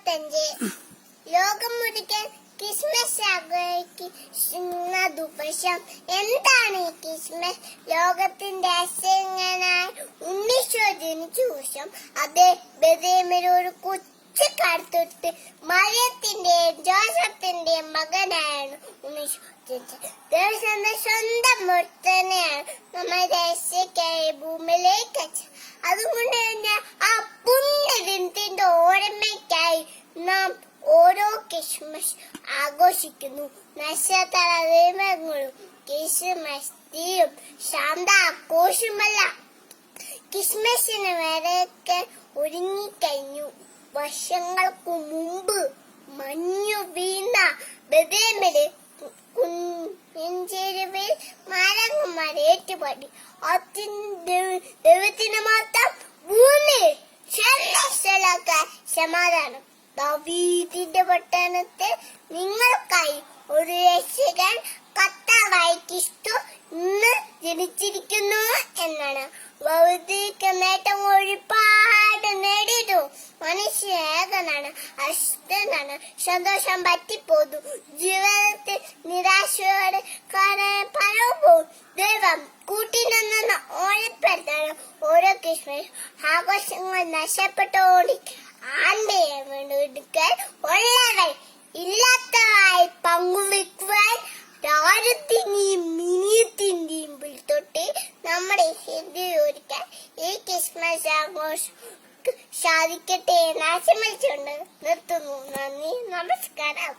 25 ലോകം മുഴുവൻ ക്രിസ്മസ് ആഘോഷിക്കുന്ന ദിവസം. എന്താണ് ഈ ക്രിസ്മസ്? ലോകത്തിന്റെ അസങ്ങനായ ഉണ്ണീശോ ജനിച്ച ദിവസം. അത് ബെത്ലഹേമിൽ ഒരു കൊച്ചു കടുത്തൊട്ട് മറിയത്തിന്റെയും ജോസഫിന്റെയും മകനായാണ് ഉണ്ണീശോ ജനിച്ചത്. ദൈവത്തിന്റെ സ്വന്തം മുത്തനെയാണ് നമ്മൾ രക്ഷയ്ക്കായി ഭൂമിയിലേക്ക് അയച്ചത്. അതുകൊണ്ട് തന്നെ ആ പുണ്യദിനത്തിന്റെ ഓർമ്മയ്ക്കായി നാം ഓരോ ക്രിസ്മസ് ആഘോഷിക്കുന്നു. നക്ഷത്രങ്ങളും ക്രിസ്മസ് തീയും ശാന്ത ആഘോഷമല്ല. ക്രിസ്മസിന് വരെയൊക്കെ ഒരുങ്ങിക്കഴിഞ്ഞു. വർഷങ്ങൾക്ക് മുമ്പ് മഞ്ഞു വീണ ബെത്ലഹേമില് കുഞ്ചേരുവിൽ മരങ്ങന്മാർ ഏറ്റുപാടി. ദൈവത്തിന് മാത്രം ഭൂമി സമാധാനം. ദാവീദിന്റെ പട്ടണത്തിൽ നിങ്ങൾക്കായി ഒരു രക്ഷകൻ കർത്താവായ ക്രിസ്തു ഇന്ന് ജനിച്ചിരിക്കുന്നു എന്നാണ്. ഭൗതിക നേട്ടം ഒരുപാട് നേടിയിട്ടു മനുഷ്യ ഏകനാണ്, അശുദ്ധനാണ്, സന്തോഷം പറ്റിപ്പോന്നു. ജീവിതത്തിൽ നിരാശയോടെ പലപ്പോഴും ദൈവം കൂട്ടിനിന്ന് ഓർമ്മപ്പെടുത്തണം. ഓരോ ക്രിസ്മസ് ആഘോഷങ്ങൾ നഷ്ടപ്പെട്ടോടിക്കാൻ ആണ്ടയെ വീണ്ടെടുക്കാൻ ഉള്ളവർ ഇല്ലാത്തതായി പങ്കുവെക്കുവാൻ രാജ്യത്തിന്റെയും മിനിയത്തിന്റെയും തൊട്ട് നമ്മുടെ ഒരുക്കാൻ ഈ ക്രിസ്മസ് ആഘോഷം സാധിക്കട്ടെ എന്ന് ആശംസിച്ചുകൊണ്ട് നിർത്തുന്നു. നന്ദി, നമസ്കാരം.